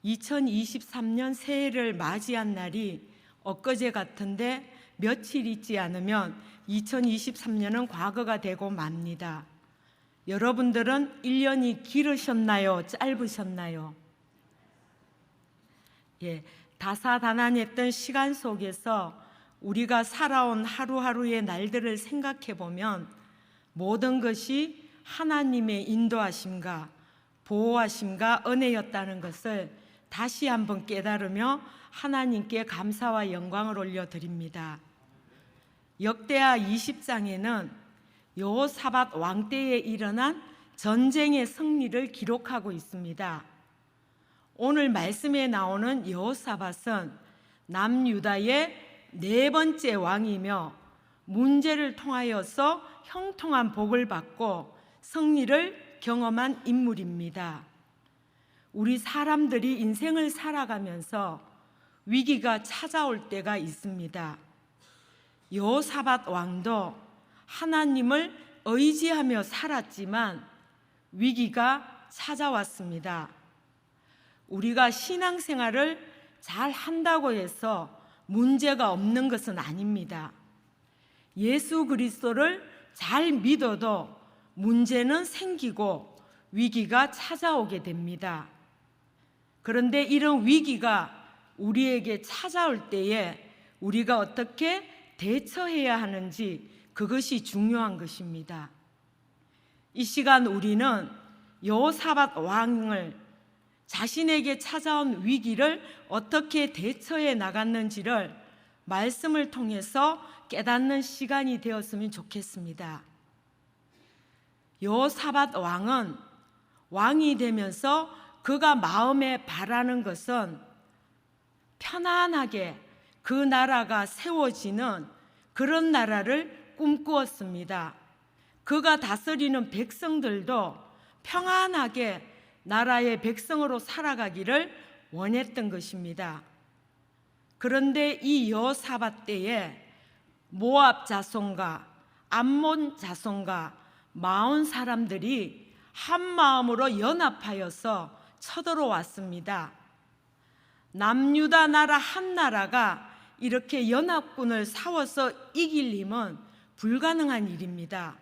2023년 새해를 맞이한 날이 엊그제 같은데 며칠 있지 않으면 2023년은 과거가 되고 맙니다. 여러분들은 1년이 길으셨나요? 짧으셨나요? 다사다난했던 시간 속에서 우리가 살아온 하루하루의 날들을 생각해 보면 모든 것이 하나님의 인도하심과 보호하심과 은혜였다는 것을 다시 한번 깨달으며 하나님께 감사와 영광을 올려드립니다. 역대하 20장에는 여호사밧 왕 때에 일어난 전쟁의 승리를 기록하고 있습니다. 오늘 말씀에 나오는 여호사밧은 남유다의 네 번째 왕이며 문제를 통하여서 형통한 복을 받고 승리를 경험한 인물입니다. 우리 사람들이 인생을 살아가면서 위기가 찾아올 때가 있습니다. 여호사밧 왕도 하나님을 의지하며 살았지만 위기가 찾아왔습니다. 우리가 신앙생활을 잘 한다고 해서 문제가 없는 것은 아닙니다. 예수 그리스도를 잘 믿어도 문제는 생기고 위기가 찾아오게 됩니다. 그런데 이런 위기가 우리에게 찾아올 때에 우리가 어떻게 대처해야 하는지 그것이 중요한 것입니다. 이 시간 우리는 여호사밧 왕을 자신에게 찾아온 위기를 어떻게 대처해 나갔는지를 말씀을 통해서 깨닫는 시간이 되었으면 좋겠습니다. 여호사밧 왕은 왕이 되면서 그가 마음에 바라는 것은 편안하게 그 나라가 세워지는 그런 나라를 꿈꾸었습니다. 그가 다스리는 백성들도 평안하게 나라의 백성으로 살아가기를 원했던 것입니다. 그런데 이 여호사밧 때에 모압 자손과 암몬 자손과 마온 사람들이 한 마음으로 연합하여서 쳐들어왔습니다. 남유다 나라 한 나라가 이렇게 연합군을 싸워서 이길 힘은 불가능한 일입니다.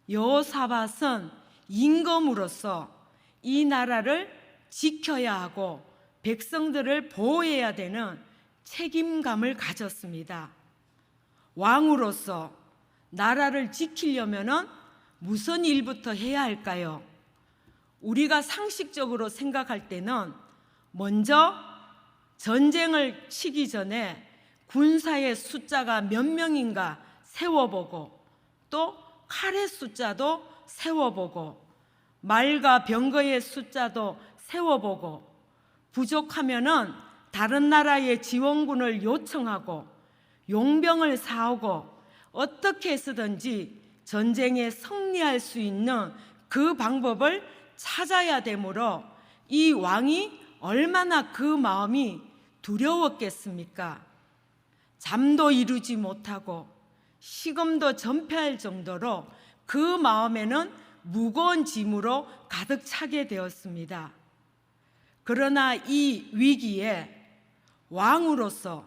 여호사밧은 임금으로서 이 나라를 지켜야 하고 백성들을 보호해야 되는 책임감을 가졌습니다. 왕으로서 나라를 지키려면 무슨 일부터 해야 할까요? 우리가 상식적으로 생각할 때는 먼저 전쟁을 치기 전에 군사의 숫자가 몇 명인가 세워보고 또 칼의 숫자도 세워보고 말과 병거의 숫자도 세워보고 부족하면은 다른 나라의 지원군을 요청하고 용병을 사오고 어떻게 해서든지 전쟁에 승리할 수 있는 그 방법을 찾아야 되므로 이 왕이 얼마나 그 마음이 두려웠겠습니까? 잠도 이루지 못하고 식음도 전폐할 정도로 그 마음에는 무거운 짐으로 가득 차게 되었습니다. 그러나 이 위기에 왕으로서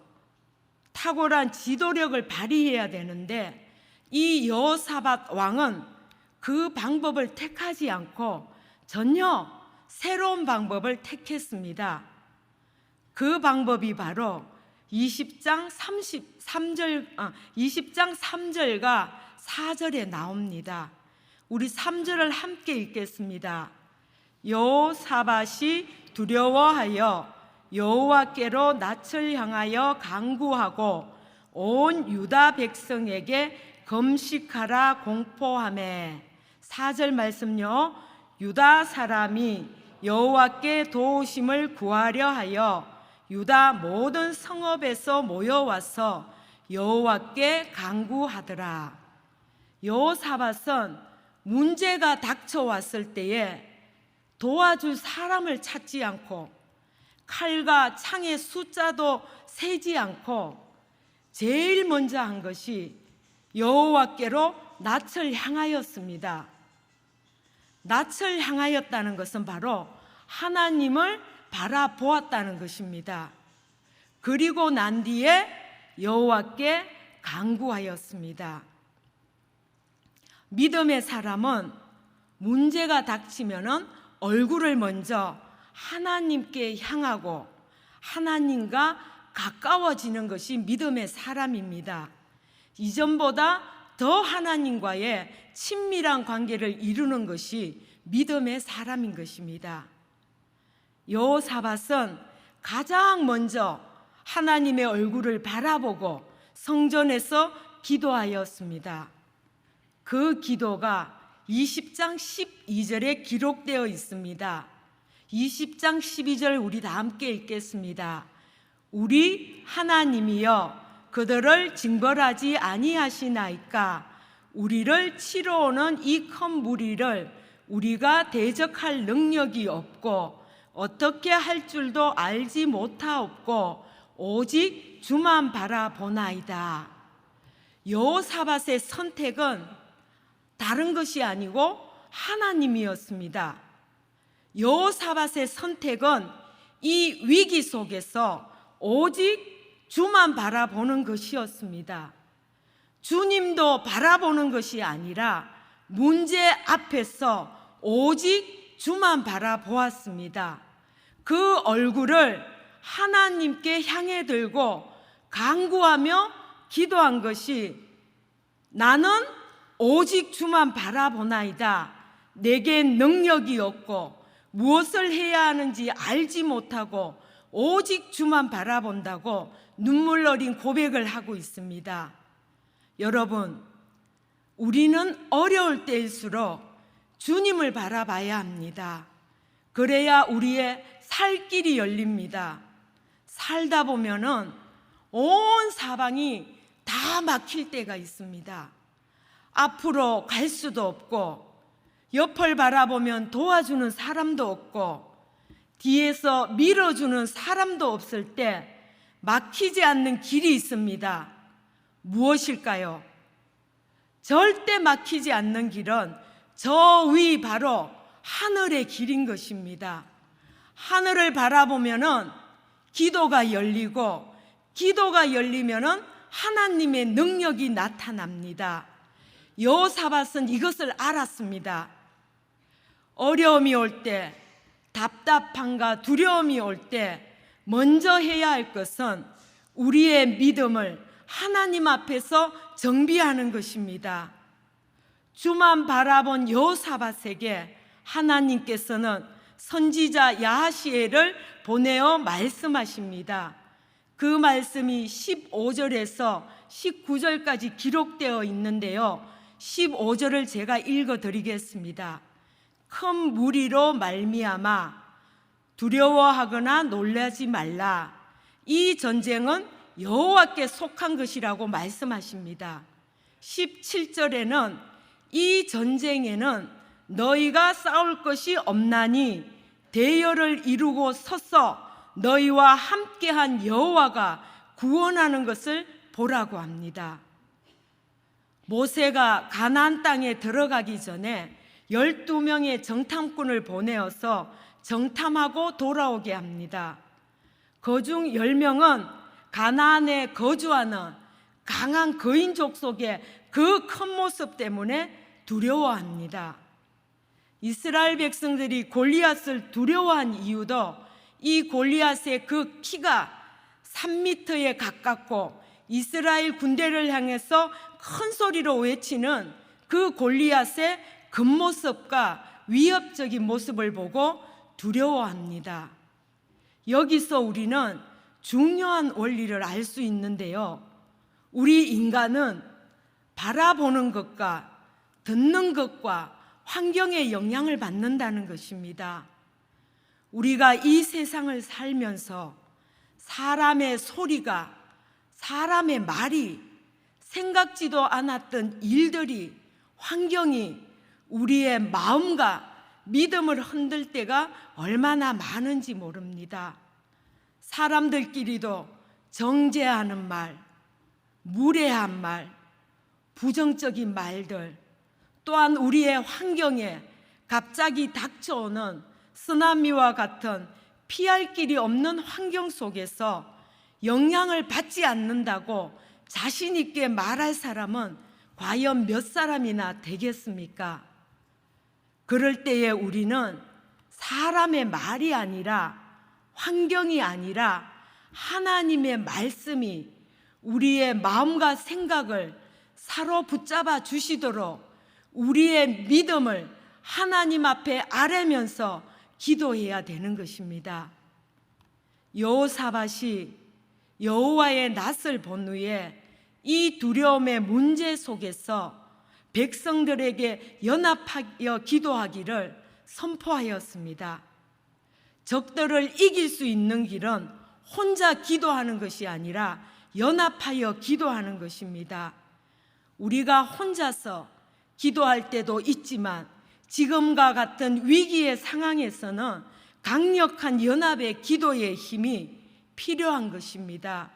탁월한 지도력을 발휘해야 되는데 이 여호사밧 왕은 그 방법을 택하지 않고 전혀 새로운 방법을 택했습니다. 그 방법이 바로 20장 3절과 4절에 나옵니다. 우리 3절을 함께 읽겠습니다. 여호사밧이 두려워하여 여호와께로 낯을 향하여 간구하고 온 유다 백성에게 금식하라 공포하매. 4절 말씀요. 유다 사람이 여호와께 도우심을 구하려 하여 유다 모든 성읍에서 모여와서 여호와께 간구하더라. 여호사밧은 문제가 닥쳐왔을 때에 도와줄 사람을 찾지 않고 칼과 창의 숫자도 세지 않고 제일 먼저 한 것이 여호와께로 낯을 향하였습니다. 낯을 향하였다는 것은 바로 하나님을 바라보았다는 것입니다. 그리고 난 뒤에 여호와께 간구하였습니다. 믿음의 사람은 문제가 닥치면은 얼굴을 먼저 하나님께 향하고 하나님과 가까워지는 것이 믿음의 사람입니다. 이전보다 더 하나님과의 친밀한 관계를 이루는 것이 믿음의 사람인 것입니다. 여호사밧은 가장 먼저 하나님의 얼굴을 바라보고 성전에서 기도하였습니다. 그 기도가 20장 12절에 기록되어 있습니다. 20장 12절 우리 다 함께 읽겠습니다. 우리 하나님이여 그들을 징벌하지 아니하시나이까 우리를 치러 오는 이 큰 무리를 우리가 대적할 능력이 없고 어떻게 할 줄도 알지 못하옵고 오직 주만 바라보나이다. 여호사밧의 선택은 다른 것이 아니고 하나님이었습니다. 여호사밧의 선택은 이 위기 속에서 오직 주만 바라보는 것이었습니다. 주님도 바라보는 것이 아니라 문제 앞에서 오직 주만 바라보았습니다. 그 얼굴을 하나님께 향해 들고 간구하며 기도한 것이 나는 오직 주만 바라보나이다. 내게 능력이 없고 무엇을 해야 하는지 알지 못하고 오직 주만 바라본다고 눈물 어린 고백을 하고 있습니다. 여러분, 우리는 어려울 때일수록 주님을 바라봐야 합니다. 그래야 우리의 살 길이 열립니다. 살다 보면은 온 사방이 다 막힐 때가 있습니다. 앞으로 갈 수도 없고 옆을 바라보면 도와주는 사람도 없고 뒤에서 밀어주는 사람도 없을 때 막히지 않는 길이 있습니다. 무엇일까요? 절대 막히지 않는 길은 저 위 바로 하늘의 길인 것입니다. 하늘을 바라보면은 기도가 열리고 기도가 열리면은 하나님의 능력이 나타납니다. 여호사밧은 이것을 알았습니다. 어려움이 올 때, 답답함과 두려움이 올 때 먼저 해야 할 것은 우리의 믿음을 하나님 앞에서 정비하는 것입니다. 주만 바라본 여호사밧에게 하나님께서는 선지자 야하시엘을 보내어 말씀하십니다. 그 말씀이 15절에서 19절까지 기록되어 있는데요. 15절을 제가 읽어드리겠습니다. 큰 무리로 말미암아 두려워하거나 놀라지 말라. 이 전쟁은 여호와께 속한 것이라고 말씀하십니다. 17절에는 이 전쟁에는 너희가 싸울 것이 없나니 대열을 이루고 서서 너희와 함께한 여호와가 구원하는 것을 보라고 합니다. 모세가 가나안 땅에 들어가기 전에 12명의 정탐꾼을 보내어서 정탐하고 돌아오게 합니다. 그중 10명은 가나안에 거주하는 강한 거인족 속의 그 큰 모습 때문에 두려워합니다. 이스라엘 백성들이 골리앗을 두려워한 이유도 이 골리앗의 그 키가 3m에 가깝고 이스라엘 군대를 향해서 큰 소리로 외치는 그 골리앗의 겉모습과 위협적인 모습을 보고 두려워합니다. 여기서 우리는 중요한 원리를 알 수 있는데요. 우리 인간은 바라보는 것과 듣는 것과 환경에 영향을 받는다는 것입니다. 우리가 이 세상을 살면서 사람의 소리가, 사람의 말이, 생각지도 않았던 일들이, 환경이 우리의 마음과 믿음을 흔들 때가 얼마나 많은지 모릅니다. 사람들끼리도 정죄하는 말, 무례한 말, 부정적인 말들, 또한 우리의 환경에 갑자기 닥쳐오는 쓰나미와 같은 피할 길이 없는 환경 속에서 영향을 받지 않는다고 자신 있게 말할 사람은 과연 몇 사람이나 되겠습니까? 그럴 때에 우리는 사람의 말이 아니라, 환경이 아니라 하나님의 말씀이 우리의 마음과 생각을 사로붙잡아 주시도록 우리의 믿음을 하나님 앞에 아뢰면서 기도해야 되는 것입니다. 여호사밧이 여호와의 낯을 본 후에 이 두려움의 문제 속에서 백성들에게 연합하여 기도하기를 선포하였습니다. 적들을 이길 수 있는 길은 혼자 기도하는 것이 아니라 연합하여 기도하는 것입니다. 우리가 혼자서 기도할 때도 있지만 지금과 같은 위기의 상황에서는 강력한 연합의 기도의 힘이 필요한 것입니다.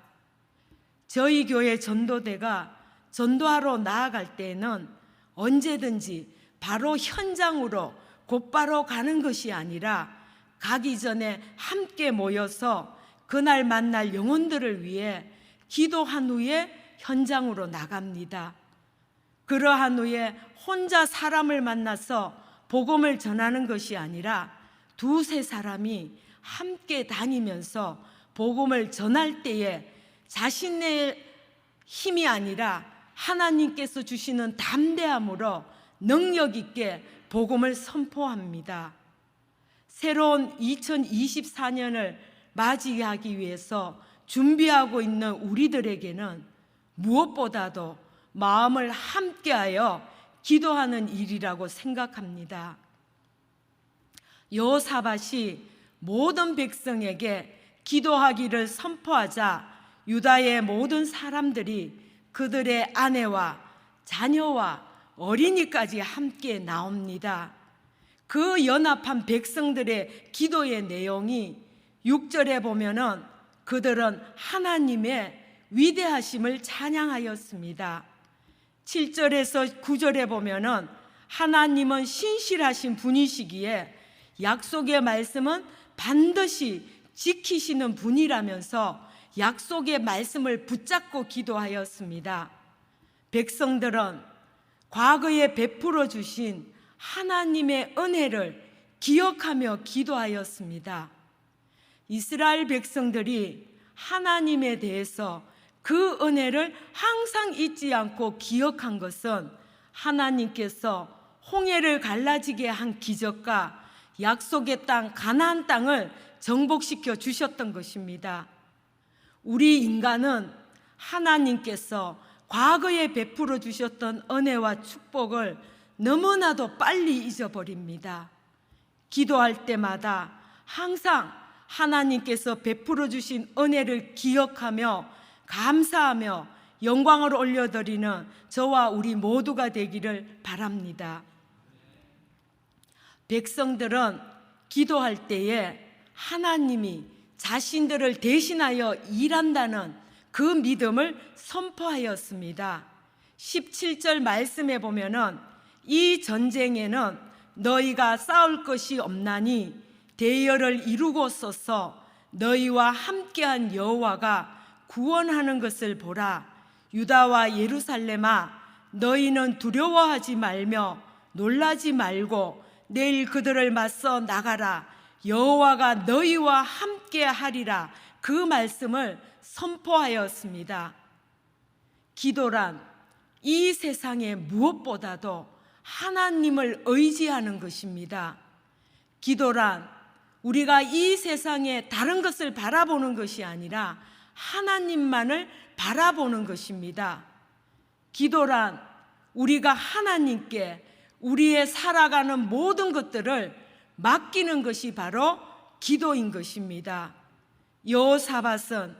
저희 교회 전도대가 전도하러 나아갈 때에는 언제든지 바로 현장으로 곧바로 가는 것이 아니라 가기 전에 함께 모여서 그날 만날 영혼들을 위해 기도한 후에 현장으로 나갑니다. 그러한 후에 혼자 사람을 만나서 복음을 전하는 것이 아니라 두세 사람이 함께 다니면서 복음을 전할 때에 자신의 힘이 아니라 하나님께서 주시는 담대함으로 능력 있게 복음을 선포합니다. 새로운 2024년을 맞이하기 위해서 준비하고 있는 우리들에게는 무엇보다도 마음을 함께하여 기도하는 일이라고 생각합니다. 여호사밧이 모든 백성에게 기도하기를 선포하자 유다의 모든 사람들이 그들의 아내와 자녀와 어린이까지 함께 나옵니다. 그 연합한 백성들의 기도의 내용이 6절에 보면은 그들은 하나님의 위대하심을 찬양하였습니다. 7절에서 9절에 보면은 하나님은 신실하신 분이시기에 약속의 말씀은 반드시 지키시는 분이라면서 약속의 말씀을 붙잡고 기도하였습니다. 백성들은 과거에 베풀어 주신 하나님의 은혜를 기억하며 기도하였습니다. 이스라엘 백성들이 하나님에 대해서 그 은혜를 항상 잊지 않고 기억한 것은 하나님께서 홍해를 갈라지게 한 기적과 약속의 땅 가나안 땅을 정복시켜 주셨던 것입니다. 우리 인간은 하나님께서 과거에 베풀어 주셨던 은혜와 축복을 너무나도 빨리 잊어버립니다. 기도할 때마다 항상 하나님께서 베풀어 주신 은혜를 기억하며 감사하며 영광을 올려드리는 저와 우리 모두가 되기를 바랍니다. 백성들은 기도할 때에 하나님이 자신들을 대신하여 일한다는 그 믿음을 선포하였습니다. 17절 말씀에 보면은 이 전쟁에는 너희가 싸울 것이 없나니 대열을 이루고서서 너희와 함께한 여호와가 구원하는 것을 보라. 유다와 예루살렘아, 너희는 두려워하지 말며 놀라지 말고 내일 그들을 맞서 나가라. 여호와가 너희와 함께하리라. 그 말씀을 선포하였습니다. 기도란 이 세상에 무엇보다도 하나님을 의지하는 것입니다. 기도란 우리가 이 세상에 다른 것을 바라보는 것이 아니라 하나님만을 바라보는 것입니다. 기도란 우리가 하나님께 우리의 살아가는 모든 것들을 맡기는 것이 바로 기도인 것입니다. 여호사밧은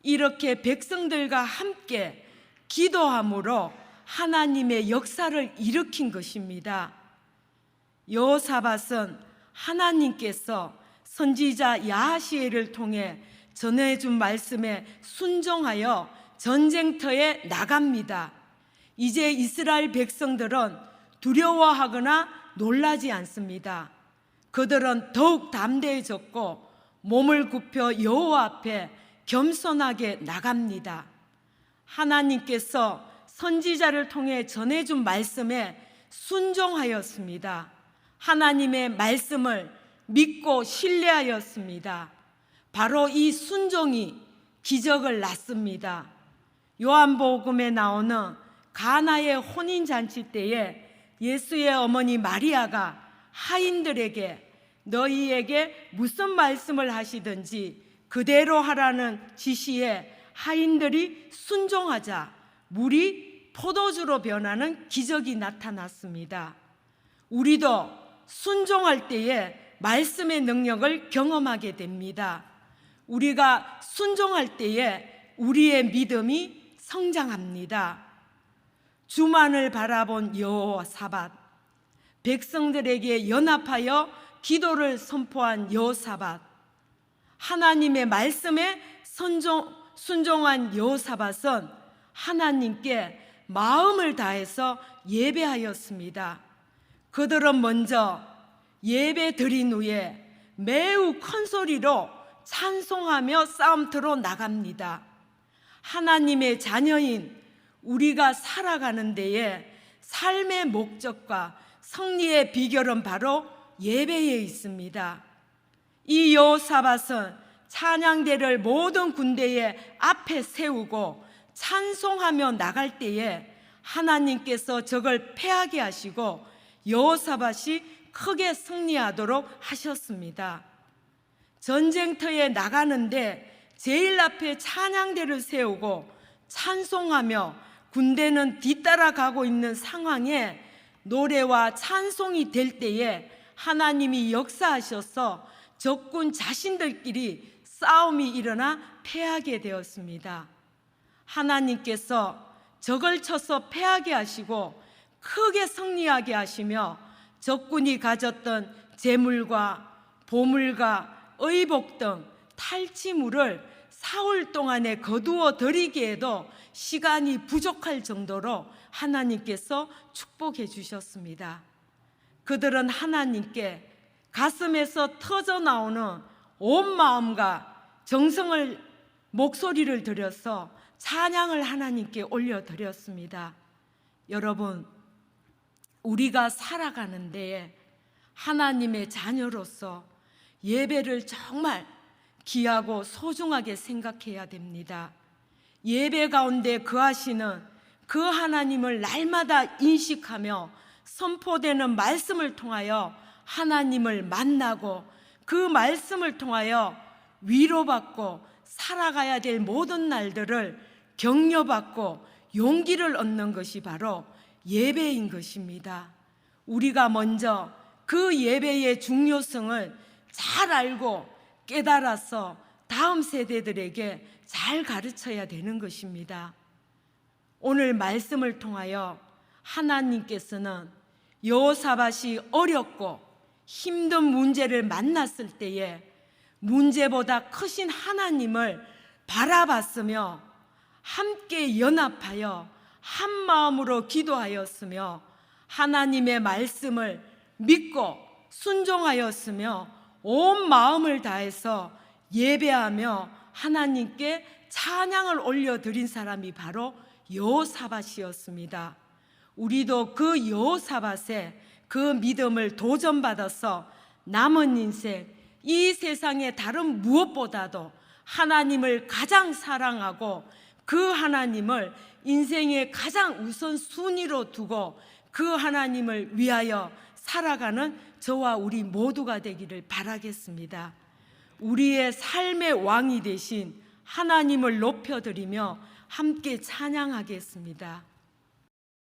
이렇게 백성들과 함께 기도함으로 하나님의 역사를 일으킨 것입니다. 여호사밧은 하나님께서 선지자 야하시엘을 통해 전해준 말씀에 순종하여 전쟁터에 나갑니다. 이제 이스라엘 백성들은 두려워하거나 놀라지 않습니다. 그들은 더욱 담대해졌고 몸을 굽혀 여호와 앞에 겸손하게 나갑니다. 하나님께서 선지자를 통해 전해준 말씀에 순종하였습니다. 하나님의 말씀을 믿고 신뢰하였습니다. 바로 이 순종이 기적을 낳습니다. 요한복음에 나오는 가나의 혼인잔치 때에 예수의 어머니 마리아가 하인들에게 너희에게 무슨 말씀을 하시든지 그대로 하라는 지시에 하인들이 순종하자 물이 포도주로 변하는 기적이 나타났습니다. 우리도 순종할 때에 말씀의 능력을 경험하게 됩니다. 우리가 순종할 때에 우리의 믿음이 성장합니다. 주만을 바라본 여호사밧, 백성들에게 연합하여 기도를 선포한 여호사밧, 하나님의 말씀에 순종한 여호사밧은 하나님께 마음을 다해서 예배하였습니다. 그들은 먼저 예배 드린 후에 매우 큰 소리로 찬송하며 싸움터로 나갑니다. 하나님의 자녀인 우리가 살아가는 데에 삶의 목적과 승리의 비결은 바로 예배에 있습니다. 이 여호사밧은 찬양대를 모든 군대의 앞에 세우고 찬송하며 나갈 때에 하나님께서 적을 패하게 하시고 여호사밧이 크게 승리하도록 하셨습니다. 전쟁터에 나가는데 제일 앞에 찬양대를 세우고 찬송하며 군대는 뒤따라가고 있는 상황에 노래와 찬송이 될 때에 하나님이 역사하셔서 적군 자신들끼리 싸움이 일어나 패하게 되었습니다. 하나님께서 적을 쳐서 패하게 하시고 크게 승리하게 하시며 적군이 가졌던 재물과 보물과 의복 등 탈취물을 사흘 동안에 거두어 들이기에도 시간이 부족할 정도로 하나님께서 축복해 주셨습니다. 그들은 하나님께 가슴에서 터져 나오는 온 마음과 정성을 목소리를 들여서 찬양을 하나님께 올려드렸습니다. 여러분, 우리가 살아가는 데에 하나님의 자녀로서 예배를 정말 귀하고 소중하게 생각해야 됩니다. 예배 가운데 거하시는 그 하나님을 날마다 인식하며 선포되는 말씀을 통하여 하나님을 만나고 그 말씀을 통하여 위로받고 살아가야 될 모든 날들을 격려받고 용기를 얻는 것이 바로 예배인 것입니다. 우리가 먼저 그 예배의 중요성을 잘 알고 깨달아서 다음 세대들에게 잘 가르쳐야 되는 것입니다. 오늘 말씀을 통하여 하나님께서는 여호사밧이 어렵고 힘든 문제를 만났을 때에 문제보다 크신 하나님을 바라봤으며 함께 연합하여 한 마음으로 기도하였으며 하나님의 말씀을 믿고 순종하였으며 온 마음을 다해서 예배하며 하나님께 찬양을 올려드린 사람이 바로 여호사밧이었습니다. 우리도 그 여호사밧의 그 믿음을 도전받아서 남은 인생 이 세상의 다른 무엇보다도 하나님을 가장 사랑하고 그 하나님을 인생의 가장 우선순위로 두고 그 하나님을 위하여 살아가는 저와 우리 모두가 되기를 바라겠습니다. 우리의 삶의 왕이 되신 하나님을 높여드리며 함께 찬양하겠습니다.